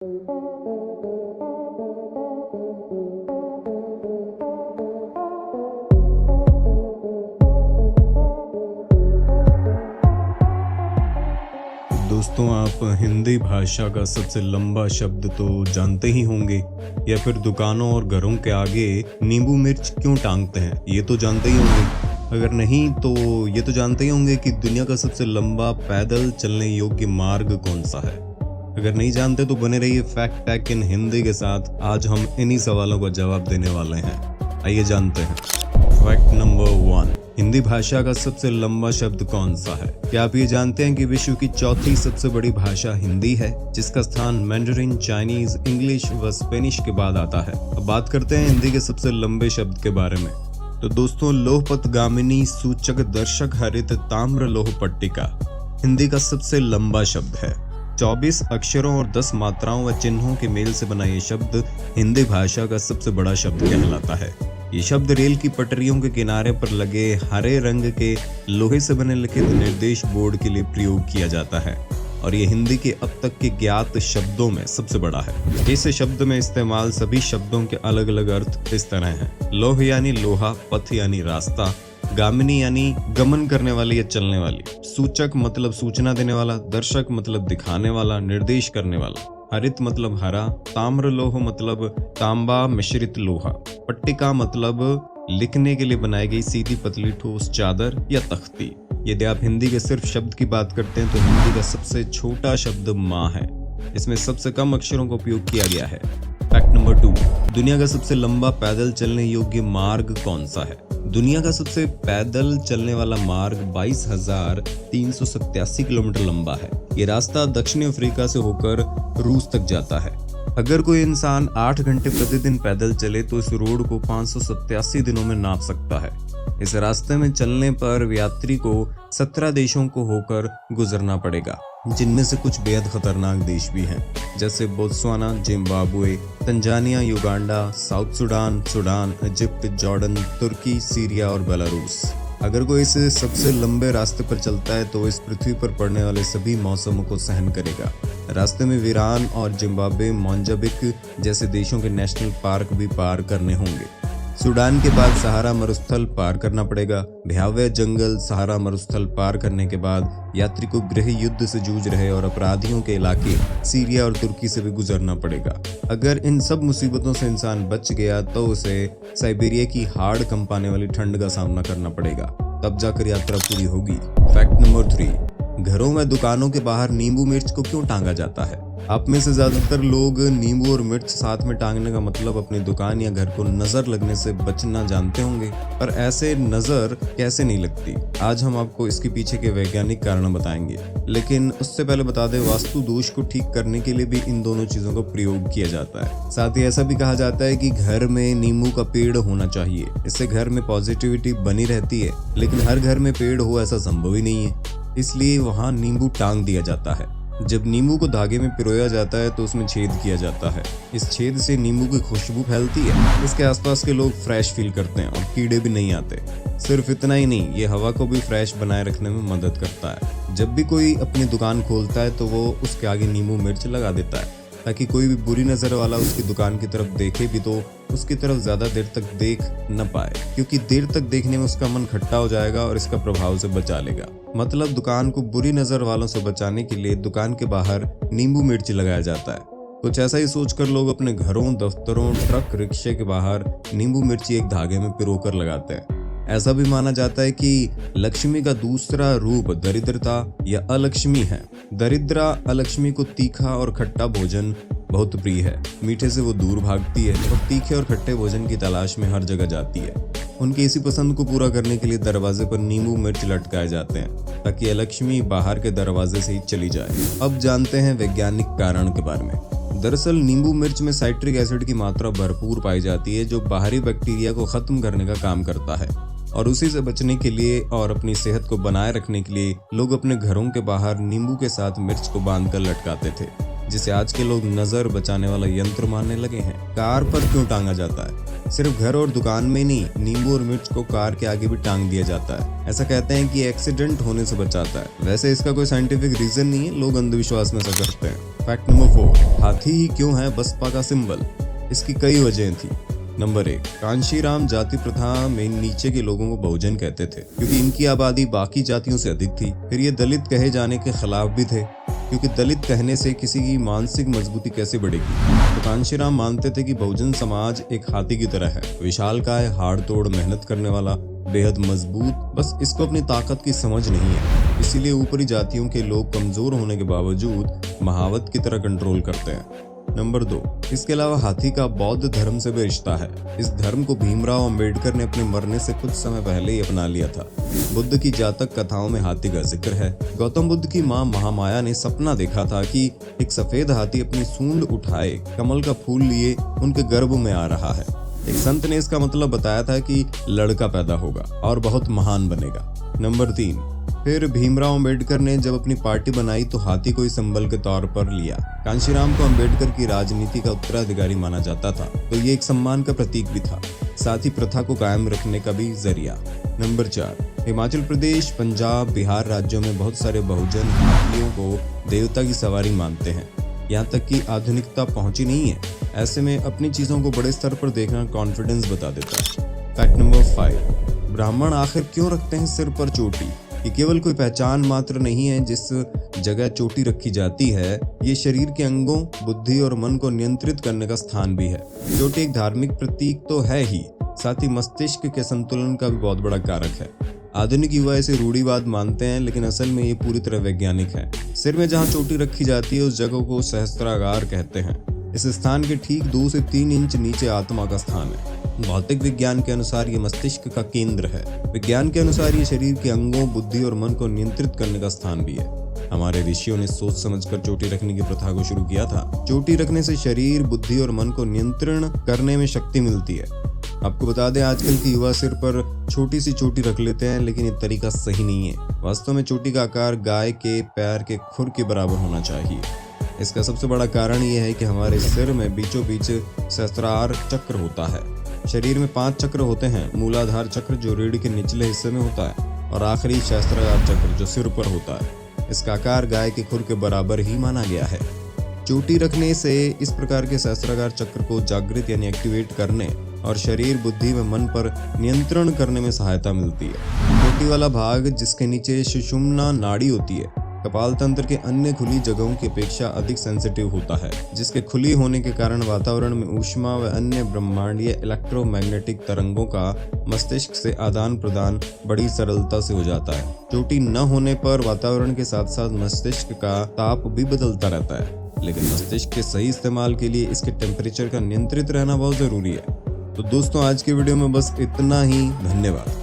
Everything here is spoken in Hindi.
दोस्तों, आप हिंदी भाषा का सबसे लंबा शब्द तो जानते ही होंगे, या फिर दुकानों और घरों के आगे नींबू मिर्च क्यों टांगते हैं ये तो जानते ही होंगे। अगर नहीं तो ये तो जानते ही होंगे कि दुनिया का सबसे लंबा पैदल चलने योग्य मार्ग कौन सा है। अगर नहीं जानते तो बने रहिए फैक्ट टैक इन हिंदी के साथ। आज हम इन्हीं सवालों का जवाब देने वाले हैं। आइए जानते हैं। फैक्ट नंबर 1, हिंदी भाषा का सबसे लंबा शब्द कौन सा है? क्या आप ये जानते हैं कि विश्व की चौथी सबसे बड़ी भाषा हिंदी है, जिसका स्थान मैंडरिन, चाइनीज, इंग्लिश व स्पेनिश के बाद आता है। अब बात करते हैं हिंदी के सबसे लंबे शब्द के बारे में। तो दोस्तों, लोहपत गामिनी सूचक दर्शक हरित ताम्र लोह पट्टिका हिंदी का सबसे लंबा शब्द है। 24 अक्षरों और 10 मात्राओं व चिन्हों के मेल से बना ये शब्द हिंदी भाषा का सबसे बड़ा शब्द कहलाता है। ये शब्द रेल की पटरियों के किनारे पर लगे हरे रंग के लोहे से बने लिखित निर्देश बोर्ड के लिए प्रयोग किया जाता है और ये हिंदी के अब तक के ज्ञात शब्दों में सबसे बड़ा है। इस शब्द में इस्तेमाल सभी शब्दों के अलग अलग अर्थ इस तरह हैं। लोह यानी लोहा, पथ यानी रास्ता, गामिनी यानी गमन करने वाली या चलने वाली, सूचक मतलब सूचना देने वाला, दर्शक मतलब दिखाने वाला, निर्देश करने वाला, हरित मतलब हरा, ताम्र लोह मतलब तांबा मिश्रित लोहा, पट्टिका मतलब लिखने के लिए बनाई गई सीधी पतली ठोस चादर या तख्ती। यदि आप हिंदी के सिर्फ शब्द की बात करते हैं तो हिंदी का सबसे छोटा शब्द माँ है। इसमें सबसे कम अक्षरों का उपयोग किया गया है। फैक्ट नंबर 2, दुनिया का सबसे लंबा पैदल चलने योग्य मार्ग कौन सा है? दुनिया का सबसे पैदल चलने वाला मार्ग 22,387 किलोमीटर लंबा है। ये रास्ता दक्षिणी अफ्रीका से होकर रूस तक जाता है। अगर कोई इंसान 8 घंटे प्रतिदिन पैदल चले तो इस रोड को 587 दिनों में नाप सकता है। इस रास्ते में चलने पर यात्री को 17 देशों को होकर गुजरना पड़ेगा, जिनमें से कुछ बेहद खतरनाक देश भी हैं, जैसे Botswana, Zimbabwe, Tanzania, Uganda, South Sudan, Sudan, Egypt, Jordan, Turkey, Syria और बेलारूस। अगर कोई इस सबसे लंबे रास्ते पर चलता है तो इस पृथ्वी पर पड़ने वाले सभी मौसमों को सहन करेगा। रास्ते में वीरान और जिम्बाब्वे, मोजाम्बिक जैसे देशों के नेशनल पार्क भी पार करने होंगे। सूडान के बाद सहारा मरुस्थल पार करना पड़ेगा। भयावह जंगल, सहारा मरुस्थल पार करने के बाद यात्री को गृह युद्ध से जूझ रहे और अपराधियों के इलाके सीरिया और तुर्की से भी गुजरना पड़ेगा। अगर इन सब मुसीबतों से इंसान बच गया तो उसे साइबेरिया की हाड़ कंपाने वाली ठंड का सामना करना पड़ेगा, तब जाकर यात्रा पूरी होगी। फैक्ट नंबर 3, घरों में दुकानों के बाहर नींबू मिर्च को क्यों टांगा जाता है? आप में से ज्यादातर लोग नींबू और मिर्च साथ में टांगने का मतलब अपनी दुकान या घर को नजर लगने से बचना जानते होंगे, पर ऐसे नजर कैसे नहीं लगती? आज हम आपको इसके पीछे के वैज्ञानिक कारण बताएंगे, लेकिन उससे पहले बता दें, वास्तु दोष को ठीक करने के लिए भी इन दोनों चीजों का प्रयोग किया जाता है। साथ ही ऐसा भी कहा जाता है कि घर में नींबू का पेड़ होना चाहिए, इससे घर में पॉजिटिविटी बनी रहती है। लेकिन हर घर में पेड़ हो ऐसा संभव ही नहीं है, इसलिए वहाँ नींबू टांग दिया जाता है। जब नींबू को धागे में पिरोया जाता है तो उसमें छेद किया जाता है। इस छेद से नींबू की खुशबू फैलती है। इसके आसपास के लोग फ्रेश फील करते हैं और कीड़े भी नहीं आते। सिर्फ इतना ही नहीं, ये हवा को भी फ्रेश बनाए रखने में मदद करता है। जब भी कोई अपनी दुकान खोलता है तो वो उसके आगे नींबू मिर्च लगा देता है, ताकि कोई भी बुरी नजर वाला उसकी दुकान की तरफ देखे भी तो उसकी तरफ ज्यादा देर तक देख न पाए, क्योंकि देर तक देखने में उसका मन खट्टा हो जाएगा और इसका प्रभाव से बचा लेगा। मतलब दुकान को बुरी नजर वालों से बचाने के लिए दुकान के बाहर नींबू मिर्च लगाया जाता है। कुछ ऐसा ही सोचकर लोग अपने घरों, दफ्तरों, ट्रक, रिक्शे के बाहर नींबू मिर्ची एक धागे में पिरोकर लगाते हैं। ऐसा भी माना जाता है कि लक्ष्मी का दूसरा रूप दरिद्रता या अलक्ष्मी है। दरिद्रा अलक्ष्मी को तीखा और खट्टा भोजन बहुत प्रिय है। मीठे से वो दूर भागती है और तीखे और खट्टे भोजन की तलाश में हर जगह जाती है। उनकी इसी पसंद को पूरा करने के लिए दरवाजे पर नींबू मिर्च लटकाए जाते हैं, ताकि अलक्ष्मी बाहर के दरवाजे से ही चली जाए। अब जानते हैं वैज्ञानिक कारण के बारे में। दरअसल नींबू मिर्च में साइट्रिक एसिड की मात्रा भरपूर पाई जाती है, जो बाहरी बैक्टीरिया को खत्म करने का काम करता है। और उसी से बचने के लिए और अपनी सेहत को बनाए रखने के लिए लोग अपने घरों के बाहर नींबू के साथ मिर्च को बांधकर लटकाते थे। जिसे आज के लोग नजर बचाने वाला यंत्र मानने लगे हैं। कार पर क्यों टांगा जाता है? सिर्फ घर और दुकान में नहीं, नींबू और मिर्च को कार के आगे भी टांग दिया जाता है। ऐसा कहते हैं कि एक्सीडेंट होने से बचाता है। वैसे इसका कोई साइंटिफिक रीजन नहीं है, लोग अंधविश्वास में ऐसा करते हैं। फैक्ट नंबर 4, हाथी ही क्यों है बसपा का सिंबल? इसकी कई वजह थी। नंबर 1, कांशीराम जाति प्रथा में नीचे के लोगों को बहुजन कहते थे क्योंकि इनकी आबादी बाकी जातियों से अधिक थी। फिर ये दलित कहे जाने के खिलाफ भी थे क्योंकि दलित कहने से किसी की मानसिक मजबूती कैसे बढ़ेगी। तो कांशीराम मानते थे कि बहुजन समाज एक हाथी की तरह है, विशालकाय, हाड़ तोड़, मेहनत करने वाला, बेहद मजबूत, बस इसको अपनी ताकत की समझ नहीं है। इसीलिए ऊपरी जातियों के लोग कमजोर होने के बावजूद महावत की तरह कंट्रोल करते हैं। नंबर 2, इसके अलावा हाथी का बौद्ध धर्म से भी रिश्ता है। इस धर्म को भीमराव अंबेडकर ने अपने मरने से कुछ समय पहले ही अपना लिया था। बुद्ध की जातक कथाओं में हाथी का जिक्र है। गौतम बुद्ध की मां महामाया ने सपना देखा था कि एक सफेद हाथी अपनी सूंड उठाए कमल का फूल लिए उनके गर्भ में आ रहा है। एक संत ने इसका मतलब बताया था कि लड़का पैदा होगा और बहुत महान बनेगा। नंबर 3, फिर भीमराव अंबेडकर ने जब अपनी पार्टी बनाई तो हाथी को ही सिंबल के तौर पर लिया। कांशीराम को अंबेडकर की राजनीति का उत्तराधिकारी माना जाता था, तो ये एक सम्मान का प्रतीक भी था, साथ ही प्रथा को कायम रखने का भी जरिया। नंबर 4, हिमाचल प्रदेश, पंजाब, बिहार राज्यों में बहुत सारे बहुजन हाथियों को देवता की सवारी मानते हैं। यहाँ तक कि आधुनिकता पहुंची नहीं है। ऐसे में अपनी चीजों को बड़े स्तर पर देखना कॉन्फिडेंस बता देता है। फैक्ट नंबर 5, ब्राह्मण आखिर क्यों रखते हैं सिर पर चोटी? ये केवल कोई पहचान मात्र नहीं है। जिस जगह चोटी रखी जाती है, ये शरीर के अंगों, बुद्धि और मन को नियंत्रित करने का स्थान भी है। चोटी एक धार्मिक प्रतीक तो है ही, साथ ही मस्तिष्क के संतुलन का भी बहुत बड़ा कारक है। आधुनिक युवा इसे रूढ़िवाद मानते हैं, लेकिन असल में ये पूरी तरह वैज्ञानिक है। सिर में जहाँ चोटी रखी जाती है उस जगह को सहस्त्रागार कहते हैं। इस स्थान के ठीक 2 से 3 इंच नीचे आत्मा का स्थान है। भौतिक विज्ञान के अनुसार ये मस्तिष्क का केंद्र है। विज्ञान के अनुसार ये शरीर के अंगों, बुद्धि और मन को नियंत्रित करने का स्थान भी है। हमारे ऋषियों ने सोच समझकर चोटी रखने की प्रथा को शुरू किया था। चोटी रखने से शरीर, बुद्धि और मन को नियंत्रण करने में शक्ति मिलती है। आपको बता दें, आजकल के युवा सिर पर छोटी सी चोटी रख लेते हैं, लेकिन ये तरीका सही नहीं है। वास्तव में चोटी का आकार गाय के पैर के खुर के बराबर होना चाहिए। इसका सबसे बड़ा कारण ये है कि हमारे सिर में बीचों बीच सहस्त्रार चक्र होता है। शरीर में 5 चक्र होते हैं। मूलाधार चक्र जो रीढ़ के निचले हिस्से में होता है और आखिरी सहस्त्रार चक्र जो सिर पर होता है। इसका आकार गाय के खुर के बराबर ही माना गया है। चोटी रखने से इस प्रकार के सहस्त्रार चक्र को जागृत यानी एक्टिवेट करने और शरीर, बुद्धि व मन पर नियंत्रण करने में सहायता मिलती है। चोटी वाला भाग जिसके नीचे सुषुम्ना नाड़ी होती है, कपाल तंत्र के अन्य खुली जगहों की अपेक्षा अधिक सेंसिटिव होता है, जिसके खुली होने के कारण वातावरण में ऊष्मा व अन्य ब्रह्मांडीय इलेक्ट्रोमैग्नेटिक तरंगों का मस्तिष्क से आदान प्रदान बड़ी सरलता से हो जाता है। चोटी न होने पर वातावरण के साथ साथ मस्तिष्क का ताप भी बदलता रहता है, लेकिन मस्तिष्क के सही इस्तेमाल के लिए इसके टेम्परेचर का नियंत्रित रहना बहुत जरूरी है। तो दोस्तों, आज की वीडियो में बस इतना ही। धन्यवाद।